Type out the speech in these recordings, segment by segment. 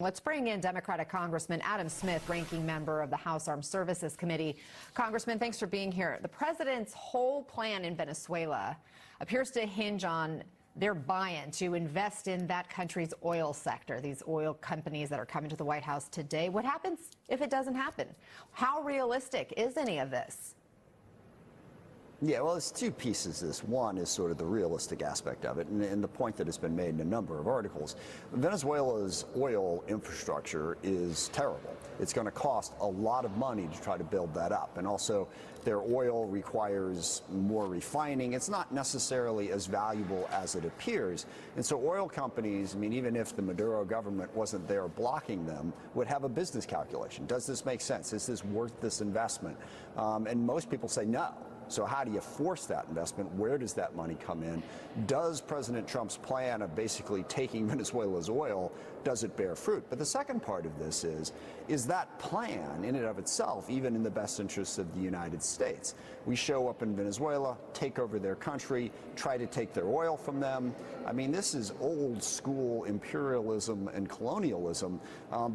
Let's bring in Democratic Congressman Adam Smith, ranking member of the House Armed Services Committee. Congressman, thanks for being here. The president's whole plan in Venezuela appears to hinge on their buy-in to invest in that country's oil sector, these oil companies that are coming to the White House today. What happens if it doesn't happen? How realistic is any of this? Yeah, well, it's two pieces. This one is sort of the realistic aspect of it, and the point that has been made in a number of articles. Venezuela's oil infrastructure is terrible. It's going to cost a lot of money to try to build that up, and also their oil requires more refining. It's not necessarily as valuable as it appears, and so oil companies, I mean, even if the Maduro government wasn't there blocking them, would have a business calculation. Does this make sense? Is this worth this investment? And most people say no. So how do you force that investment? Where does that money come in? Does President Trump's plan of basically taking Venezuela's oil, does it bear fruit? But the second part of this is that plan in and of itself even in the best interests of the United States? We show up in Venezuela, take over their country, try to take their oil from them. I mean, this is old school imperialism and colonialism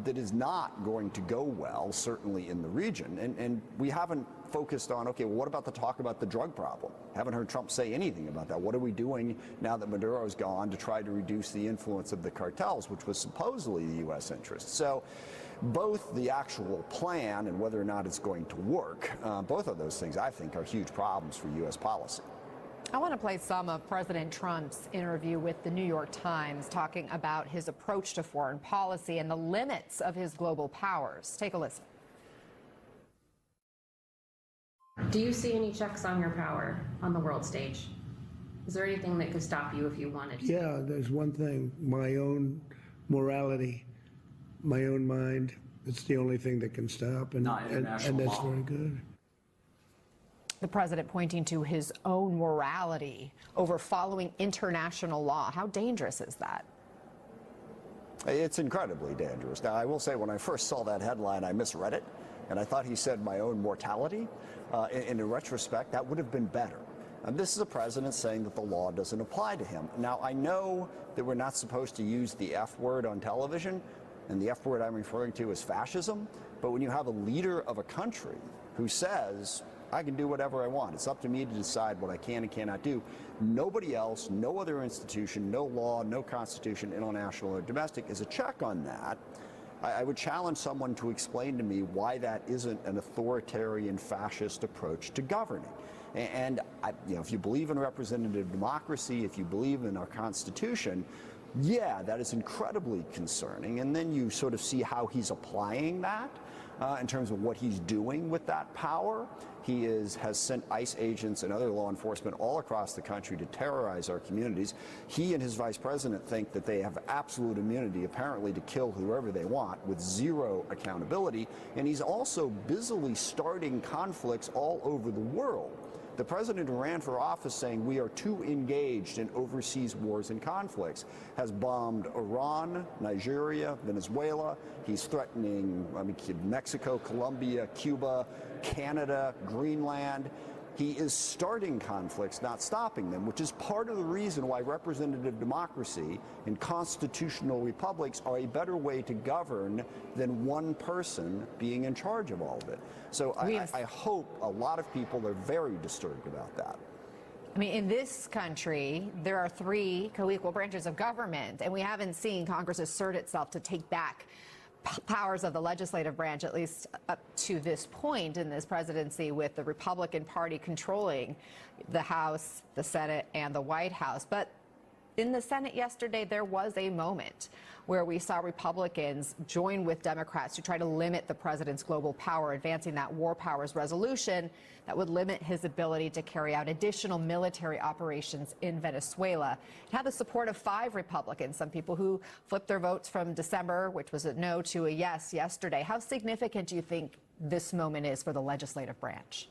that is not going to go well, certainly in the region. And we haven't focused on, okay, well, what about the talk about the drug problem? Haven't heard Trump say anything about that. What are we doing now that Maduro's gone to try to reduce the influence of the cartels, which was supposedly the U.S. interest? So both the actual plan and whether or not it's going to work, both of those things, I think, are huge problems for U.S. policy. I want to play some of President Trump's interview with the New York Times, talking about his approach to foreign policy and the limits of his global powers. Take a listen. Do you see any checks on your power on the world stage? Is there anything that could stop you if you wanted to? Yeah, there's one thing, my own morality, my own mind. It's the only thing that can stop, and that's very good. The president pointing to his own morality over following international law. How dangerous is that? It's incredibly dangerous. Now, I will say, when I first saw that headline, I misread it, and I thought he said my own mortality. In retrospect, that would have been better. And this is a president saying that the law doesn't apply to him. Now, I know that we're not supposed to use the F word on television, and the F word I'm referring to is fascism, but when you have a leader of a country who says, I can do whatever I want, it's up to me to decide what I can and cannot do, nobody else, no other institution, no law, no constitution, international or domestic, is a check on that. I would challenge someone to explain to me why that isn't an authoritarian fascist approach to governing. And if you believe in representative democracy, if you believe in our Constitution, yeah, that is incredibly concerning. And then you sort of see how he's applying that in terms of what he's doing with that power. He has sent ICE agents and other law enforcement all across the country to terrorize our communities. He and his vice president think that they have absolute immunity, apparently, to kill whoever they want with zero accountability. And he's also busily starting conflicts all over the world. The president who ran for office saying we are too engaged in overseas wars and conflicts has bombed Iran, Nigeria, Venezuela. He's threatening Mexico, Colombia, Cuba, Canada, Greenland. He is starting conflicts, not stopping them, which is part of the reason why representative democracy and constitutional republics are a better way to govern than one person being in charge of all of it. So I hope a lot of people are very disturbed about that. I mean, in this country, there are three co-equal branches of government, and we haven't seen Congress assert itself to take back powers of the legislative branch, at least up to this point in this presidency, with the Republican Party controlling the House, the Senate, and the White House. But in the Senate yesterday, there was a moment where we saw Republicans join with Democrats to try to limit the president's global power, advancing that war powers resolution that would limit his ability to carry out additional military operations in Venezuela. It had the support of 5 Republicans, some people who flipped their votes from December, which was a no, to a yes yesterday. How significant do you think this moment is for the legislative branch?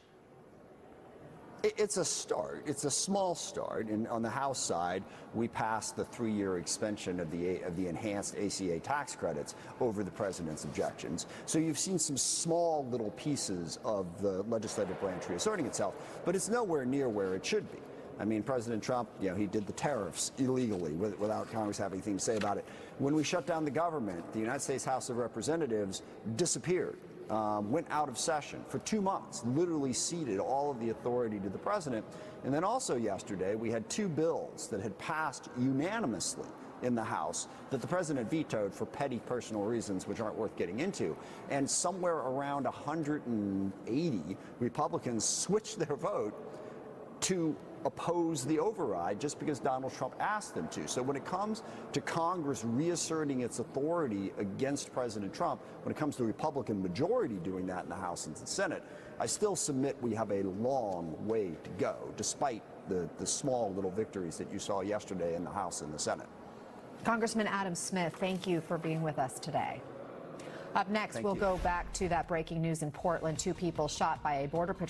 It's a start. It's a small start. And on the House side, we passed the 3-year extension of the enhanced ACA tax credits over the president's objections. So you've seen some small little pieces of the legislative branch reasserting itself, but it's nowhere near where it should be. I mean, President Trump, he did the tariffs illegally without Congress having anything to say about it. When we shut down the government, the United States House of Representatives disappeared, went out of session for 2 months, literally ceded all of the authority to the president. And then also yesterday, we had 2 bills that had passed unanimously in the House that the president vetoed for petty personal reasons, which aren't worth getting into. And somewhere around 180 Republicans switched their vote to oppose the override just because Donald Trump asked them to. So when it comes to Congress reasserting its authority against President Trump, when it comes to the Republican majority doing that in the House and the Senate, I still submit we have a long way to go, despite the small little victories that you saw yesterday in the House and the Senate. Congressman Adam Smith, thank you for being with us today. Up next, we'll go back to that breaking news in Portland. 2 people shot by a Border Patrol